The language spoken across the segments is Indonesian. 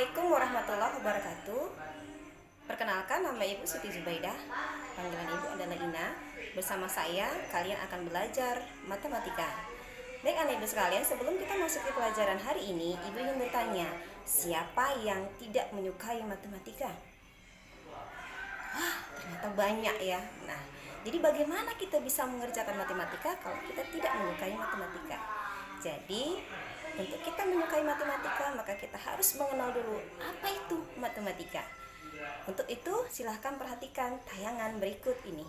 Assalamualaikum warahmatullahi wabarakatuh. Perkenalkan, nama Ibu Siti Zubaidah. Panggilan Ibu adalah Ina. Bersama saya, kalian akan belajar matematika. Baik anak Ibu sekalian, sebelum kita masuk ke pelajaran hari ini, Ibu ingin bertanya, siapa yang tidak menyukai matematika? Wah, ternyata banyak ya. Nah, jadi bagaimana kita bisa mengerjakan matematika kalau kita tidak menyukai matematika? Jadi, untuk kita menyukai matematika, maka kita harus mengenal dulu apa itu matematika. Untuk itu, silahkan perhatikan tayangan berikut ini.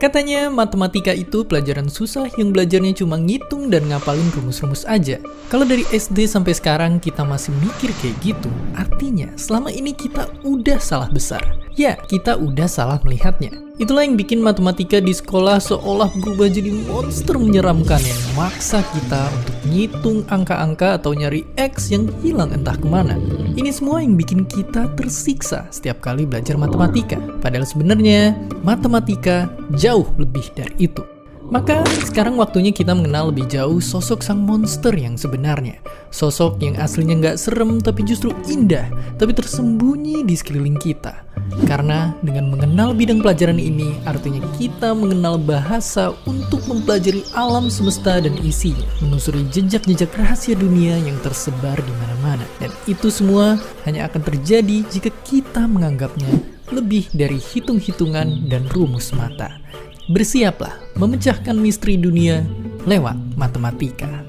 Katanya matematika itu pelajaran susah yang belajarnya cuma ngitung dan ngapalin rumus-rumus aja. Kalau dari SD sampai sekarang kita masih mikir kayak gitu, artinya selama ini kita udah salah besar. Ya, kita udah salah melihatnya. Itulah yang bikin matematika di sekolah seolah berubah jadi monster menyeramkan yang memaksa kita untuk ngitung angka-angka atau nyari X yang hilang entah kemana. Ini semua yang bikin kita tersiksa setiap kali belajar matematika. Padahal sebenarnya matematika jauh lebih dari itu. Maka sekarang waktunya kita mengenal lebih jauh sosok sang monster yang sebenarnya. Sosok yang aslinya nggak serem tapi justru indah, tapi tersembunyi di sekeliling kita. Karena dengan mengenal bidang pelajaran ini, artinya kita mengenal bahasa untuk mempelajari alam semesta dan isinya, menelusuri jejak-jejak rahasia dunia yang tersebar di mana-mana. Dan itu semua hanya akan terjadi jika kita menganggapnya lebih dari hitung-hitungan dan rumus mata. Bersiaplah memecahkan misteri dunia lewat matematika.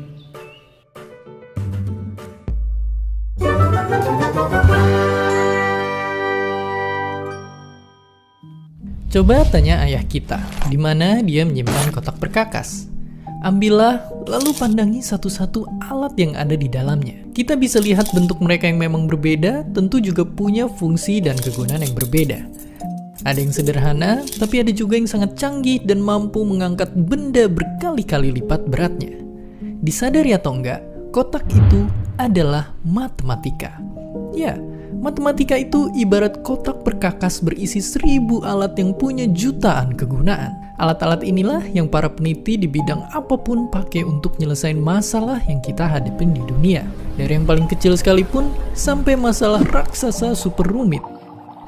Coba tanya ayah kita, di mana dia menyimpan kotak perkakas. Ambillah, lalu pandangi satu-satu alat yang ada di dalamnya. Kita bisa lihat bentuk mereka yang memang berbeda, tentu juga punya fungsi dan kegunaan yang berbeda. Ada yang sederhana, tapi ada juga yang sangat canggih dan mampu mengangkat benda berkali-kali lipat beratnya. Disadari atau enggak, kotak itu adalah matematika. Ya, matematika itu ibarat kotak perkakas berisi 1000 alat yang punya jutaan kegunaan. Alat-alat inilah yang para peneliti di bidang apapun pakai untuk nyelesain masalah yang kita hadapin di dunia. Dari yang paling kecil sekalipun, sampai masalah raksasa super rumit.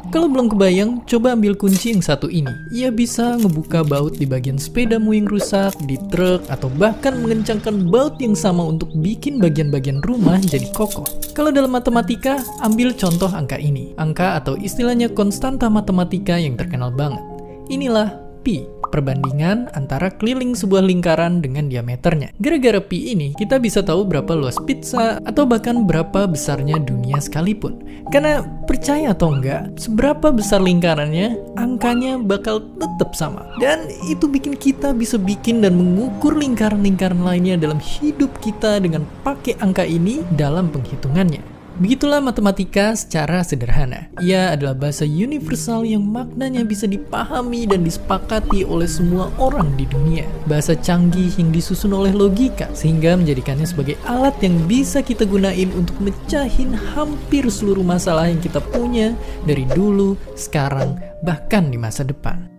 Kalau belum kebayang, coba ambil kunci yang satu ini. Ia bisa ngebuka baut di bagian sepedamu yang rusak, di truk, atau bahkan mengencangkan baut yang sama untuk bikin bagian-bagian rumah jadi kokoh. Kalau dalam matematika, ambil contoh angka ini. Angka atau istilahnya konstanta matematika yang terkenal banget. Inilah pi, perbandingan antara keliling sebuah lingkaran dengan diameternya. Gara-gara pi ini, kita bisa tahu berapa luas pizza atau bahkan berapa besarnya dunia sekalipun. Karena percaya atau enggak, seberapa besar lingkarannya, angkanya bakal tetap sama. Dan itu bikin kita bisa bikin dan mengukur lingkaran-lingkaran lainnya dalam hidup kita dengan pakai angka ini dalam penghitungannya. Begitulah matematika secara sederhana. Ia adalah bahasa universal yang maknanya bisa dipahami dan disepakati oleh semua orang di dunia. Bahasa canggih yang disusun oleh logika, sehingga menjadikannya sebagai alat yang bisa kita gunain untuk mecahin hampir seluruh masalah yang kita punya dari dulu, sekarang, bahkan di masa depan.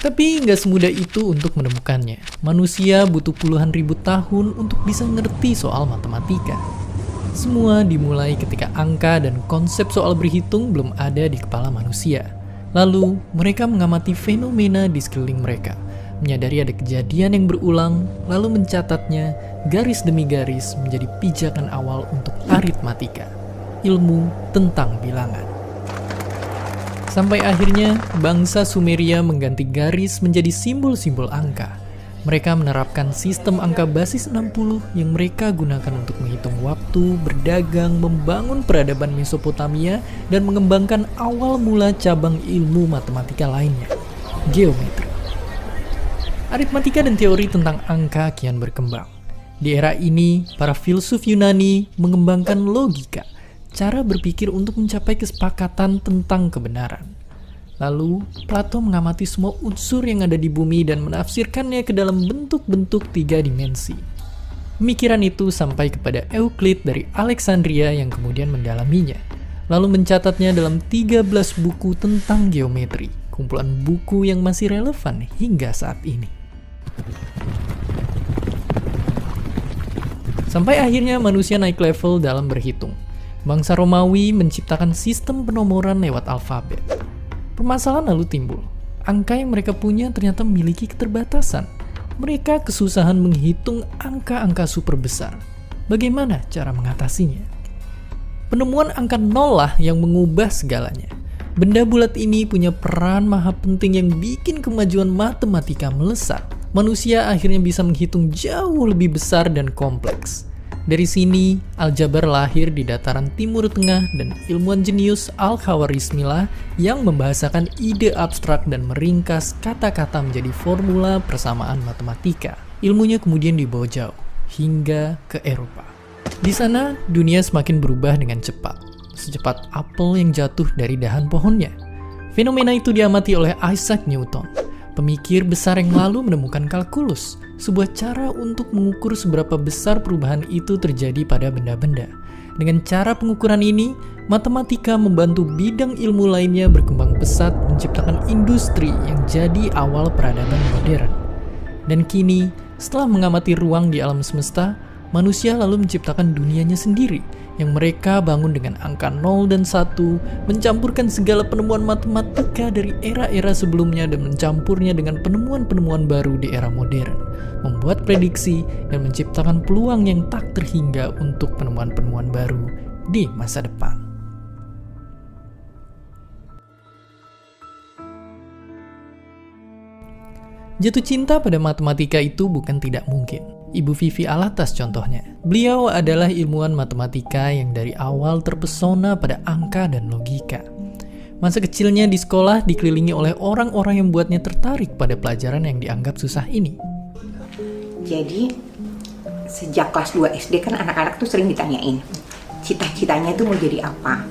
Tapi nggak semudah itu untuk menemukannya. Manusia butuh puluhan ribu tahun untuk bisa ngerti soal matematika. Semua dimulai ketika angka dan konsep soal berhitung belum ada di kepala manusia. Lalu, mereka mengamati fenomena di sekeliling mereka, menyadari ada kejadian yang berulang, lalu mencatatnya garis demi garis menjadi pijakan awal untuk aritmatika, ilmu tentang bilangan. Sampai akhirnya, bangsa Sumeria mengganti garis menjadi simbol-simbol angka. Mereka menerapkan sistem angka basis 60 yang mereka gunakan untuk menghitung waktu, berdagang, membangun peradaban Mesopotamia, dan mengembangkan awal mula cabang ilmu matematika lainnya, geometri. Aritmatika dan teori tentang angka kian berkembang. Di era ini, para filsuf Yunani mengembangkan logika, cara berpikir untuk mencapai kesepakatan tentang kebenaran. Lalu, Plato mengamati semua unsur yang ada di bumi dan menafsirkannya ke dalam bentuk-bentuk 3 dimensi. Pemikiran itu sampai kepada Euclid dari Alexandria yang kemudian mendalaminya, lalu mencatatnya dalam 13 buku tentang geometri, kumpulan buku yang masih relevan hingga saat ini. Sampai akhirnya manusia naik level dalam berhitung. Bangsa Romawi menciptakan sistem penomoran lewat alfabet. Permasalahan lalu timbul. Angka yang mereka punya ternyata memiliki keterbatasan. Mereka kesusahan menghitung angka-angka super besar. Bagaimana cara mengatasinya? Penemuan angka nol lah yang mengubah segalanya. Benda bulat ini punya peran maha penting yang bikin kemajuan matematika melesat. Manusia akhirnya bisa menghitung jauh lebih besar dan kompleks. Dari sini, aljabar lahir di dataran Timur Tengah dan ilmuwan jenius Al-Khwarizmi lah yang membahasakan ide abstrak dan meringkas kata-kata menjadi formula persamaan matematika. Ilmunya kemudian dibawa jauh, hingga ke Eropa. Di sana, dunia semakin berubah dengan cepat, secepat apel yang jatuh dari dahan pohonnya. Fenomena itu diamati oleh Isaac Newton, pemikir besar yang lalu menemukan kalkulus, sebuah cara untuk mengukur seberapa besar perubahan itu terjadi pada benda-benda. Dengan cara pengukuran ini, matematika membantu bidang ilmu lainnya berkembang pesat menciptakan industri yang jadi awal peradaban modern. Dan kini, setelah mengamati ruang di alam semesta, manusia lalu menciptakan dunianya sendiri, yang mereka bangun dengan angka 0 dan 1, mencampurkan segala penemuan matematika dari era-era sebelumnya dan mencampurnya dengan penemuan-penemuan baru di era modern, membuat prediksi dan menciptakan peluang yang tak terhingga untuk penemuan-penemuan baru di masa depan. Jatuh cinta pada matematika itu bukan tidak mungkin. Ibu Vivi Alatas contohnya. Beliau adalah ilmuwan matematika yang dari awal terpesona pada angka dan logika. Masa kecilnya di sekolah dikelilingi oleh orang-orang yang membuatnya tertarik pada pelajaran yang dianggap susah ini. Jadi, sejak kelas 2 SD kan anak-anak tuh sering ditanyain, cita-citanya tuh mau jadi apa?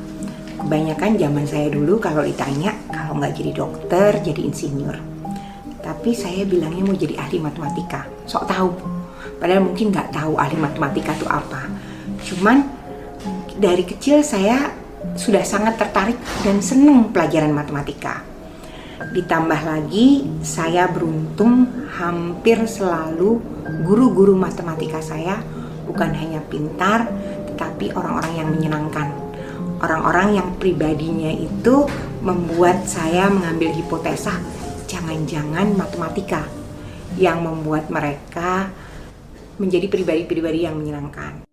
Kebanyakan zaman saya dulu kalau ditanya, kalau nggak jadi dokter, jadi insinyur. Tapi saya bilangnya mau jadi ahli matematika, sok tahu. Padahal mungkin nggak tahu ahli matematika itu apa. Cuman dari kecil saya sudah sangat tertarik dan senang pelajaran matematika. Ditambah lagi saya beruntung hampir selalu guru-guru matematika saya bukan hanya pintar, tetapi orang-orang yang menyenangkan. Orang-orang yang pribadinya itu membuat saya mengambil hipotesa jangan-jangan matematika yang membuat mereka menjadi pribadi-pribadi yang menyenangkan.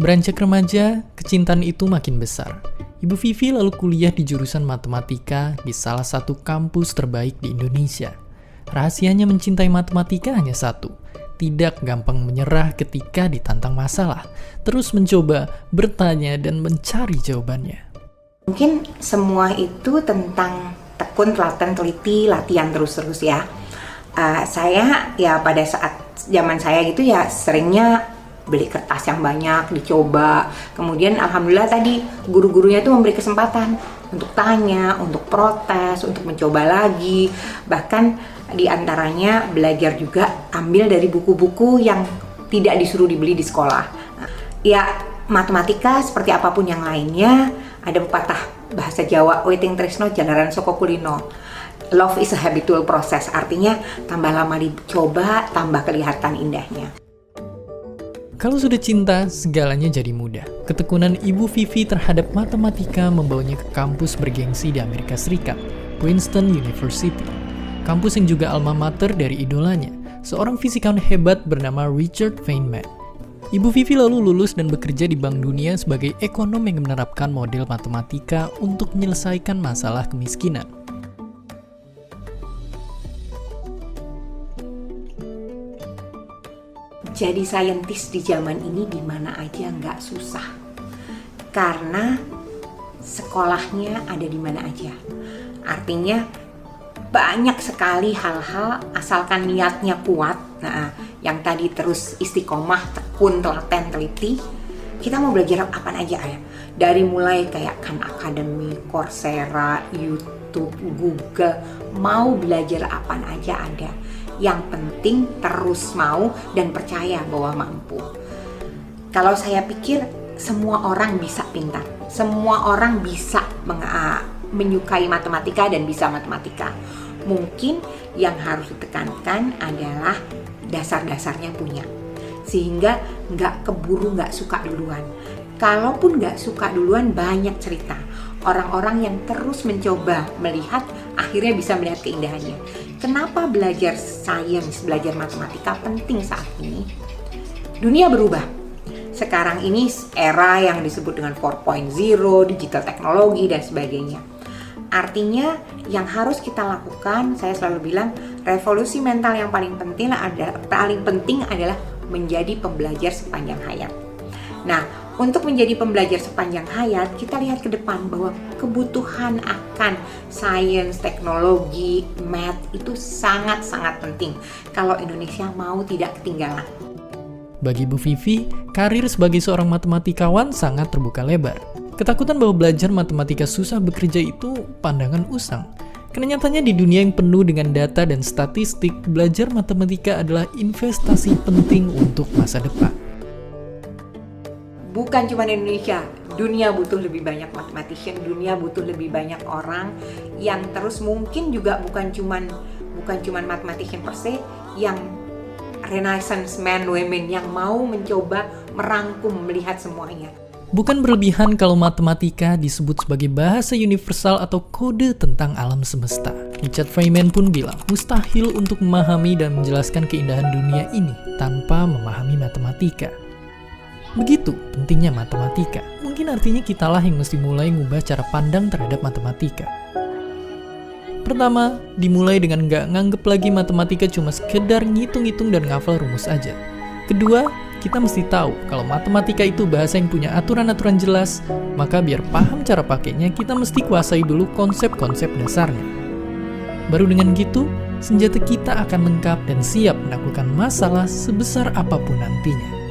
Beranjak remaja, kecintaan itu makin besar. Ibu Vivi lalu kuliah di jurusan matematika di salah satu kampus terbaik di Indonesia. Rahasianya mencintai matematika hanya satu, tidak gampang menyerah ketika ditantang masalah, terus mencoba, bertanya, dan mencari jawabannya. Mungkin semua itu tentang tekun, telaten, teliti, latihan terus-terus ya. Saya ya pada saat zaman saya gitu ya seringnya beli kertas yang banyak, dicoba. Kemudian alhamdulillah tadi guru-gurunya tuh memberi kesempatan untuk tanya, untuk protes, untuk mencoba lagi. Bahkan di antaranya belajar juga ambil dari buku-buku yang tidak disuruh dibeli di sekolah. Ya matematika seperti apapun yang lainnya, ada pepatah bahasa Jawa, Witing Tresno Jalaran Soko Kulino. Love is a habitual process, artinya tambah lama dicoba, tambah kelihatan indahnya. Kalau sudah cinta, segalanya jadi mudah. Ketekunan Ibu Vivi terhadap matematika membawanya ke kampus bergengsi di Amerika Serikat, Princeton University. Kampus yang juga alma mater dari idolanya, seorang fisikawan hebat bernama Richard Feynman. Ibu Vivi lalu lulus dan bekerja di Bank Dunia sebagai ekonom yang menerapkan model matematika untuk menyelesaikan masalah kemiskinan. Jadi saintis di zaman ini di mana aja nggak susah, karena sekolahnya ada di mana aja. Artinya banyak sekali hal-hal asalkan niatnya kuat. Nah, yang tadi terus istiqomah, tekun, telaten, teliti. Kita mau belajar apa aja ya. Dari mulai kayak Khan Academy, Coursera, YouTube, Google, mau belajar apa aja ada. Yang penting terus mau dan percaya bahwa mampu. Kalau saya pikir semua orang bisa pintar, semua orang bisa menyukai matematika dan bisa matematika. Mungkin yang harus ditekankan adalah dasar-dasarnya punya. sehingga nggak keburu nggak suka duluan. Kalaupun nggak suka duluan, banyak cerita orang-orang yang terus mencoba melihat, akhirnya bisa melihat keindahannya. Kenapa belajar sains, belajar matematika penting saat ini? Dunia berubah. Sekarang ini era yang disebut dengan 4.0, digital teknologi dan sebagainya. Artinya yang harus kita lakukan, saya selalu bilang, revolusi mental yang paling penting adalah menjadi pembelajar sepanjang hayat. Nah, untuk menjadi pembelajar sepanjang hayat, kita lihat ke depan bahwa kebutuhan akan sains, teknologi, math itu sangat-sangat penting kalau Indonesia mau tidak ketinggalan. Bagi Bu Vivi, karir sebagai seorang matematikawan sangat terbuka lebar. Ketakutan bahwa belajar matematika susah bekerja itu pandangan usang. Karena nyatanya di dunia yang penuh dengan data dan statistik, belajar matematika adalah investasi penting untuk masa depan. Bukan cuma Indonesia, dunia butuh lebih banyak mathematician, dunia butuh lebih banyak orang yang terus mungkin juga bukan cuman mathematician per se, yang renaissance men, women yang mau mencoba merangkum, melihat semuanya. Bukan berlebihan kalau matematika disebut sebagai bahasa universal atau kode tentang alam semesta. Richard Feynman pun bilang, mustahil untuk memahami dan menjelaskan keindahan dunia ini tanpa memahami matematika. Begitu pentingnya matematika. Mungkin artinya kitalah yang mesti mulai ngubah cara pandang terhadap matematika. Pertama, dimulai dengan nggak nganggep lagi matematika cuma sekedar ngitung-ngitung dan ngafal rumus aja. Kedua, kita mesti tahu kalau matematika itu bahasa yang punya aturan-aturan jelas, maka biar paham cara pakainya, kita mesti kuasai dulu konsep-konsep dasarnya. Baru dengan gitu, senjata kita akan lengkap dan siap menaklukkan masalah sebesar apapun nantinya.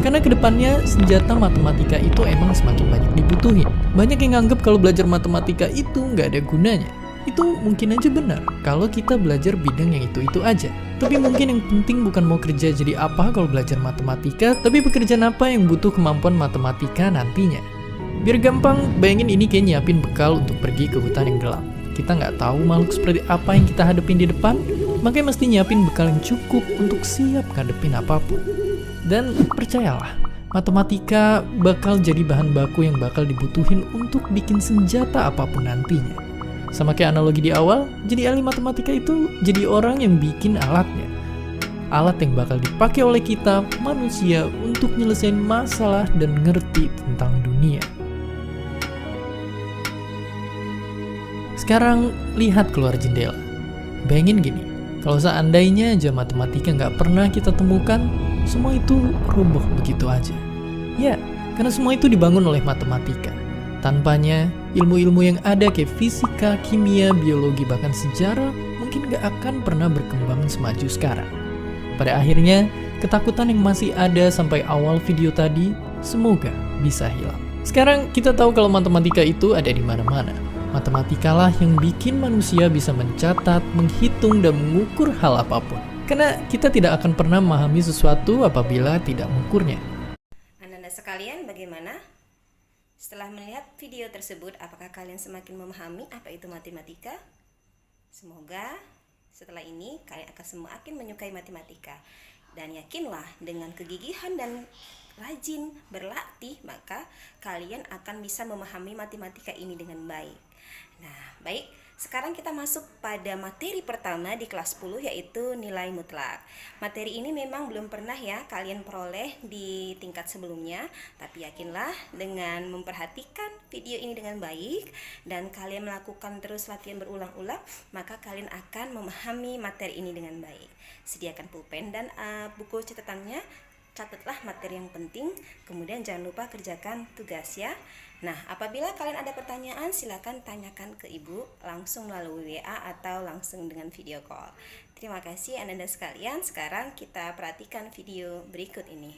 Karena kedepannya senjata matematika itu emang semakin banyak dibutuhin. Banyak yang nganggep kalau belajar matematika itu nggak ada gunanya. Itu mungkin aja benar kalau kita belajar bidang yang itu-itu aja. Tapi mungkin yang penting bukan mau kerja jadi apa kalau belajar matematika, tapi pekerjaan apa yang butuh kemampuan matematika nantinya. Biar gampang, bayangin ini kayak nyiapin bekal untuk pergi ke hutan yang gelap. Kita nggak tahu makhluk seperti apa yang kita hadapin di depan, makanya mesti nyiapin bekal yang cukup untuk siap ngadepin apapun. Dan percayalah, matematika bakal jadi bahan baku yang bakal dibutuhin untuk bikin senjata apapun nantinya. Sama kayak analogi di awal, jadi ahli matematika itu jadi orang yang bikin alatnya. Alat yang bakal dipakai oleh kita, manusia, untuk nyelesain masalah dan ngerti tentang dunia. Sekarang, lihat keluar jendela. Bayangin gini, kalau seandainya aja matematika nggak pernah kita temukan, semua itu roboh begitu aja. Ya, karena semua itu dibangun oleh matematika. Tanpanya, ilmu-ilmu yang ada kayak fisika, kimia, biologi, bahkan sejarah mungkin nggak akan pernah berkembang semaju sekarang. Pada akhirnya, ketakutan yang masih ada sampai awal video tadi, semoga bisa hilang. Sekarang kita tahu kalau matematika itu ada di mana-mana. Matematikalah yang bikin manusia bisa mencatat, menghitung, dan mengukur hal apapun. Karena kita tidak akan pernah memahami sesuatu apabila tidak mengukurnya. Anda sekalian, bagaimana? Setelah melihat video tersebut, apakah kalian semakin memahami apa itu matematika? Semoga setelah ini kalian akan semakin menyukai matematika. Dan yakinlah dengan kegigihan dan rajin berlatih, maka kalian akan bisa memahami matematika ini dengan baik. Nah, baik. Sekarang kita masuk pada materi pertama di kelas 10, yaitu nilai mutlak. Materi ini memang belum pernah ya kalian peroleh di tingkat sebelumnya, tapi yakinlah dengan memperhatikan video ini dengan baik dan kalian melakukan terus latihan berulang-ulang, maka kalian akan memahami materi ini dengan baik. Sediakan pulpen dan buku catatannya. Catatlah materi yang penting, kemudian jangan lupa kerjakan tugas ya. Nah, apabila kalian ada pertanyaan, silakan tanyakan ke ibu langsung melalui WA atau langsung dengan video call. Terima kasih Anda sekalian. Sekarang kita perhatikan video berikut ini.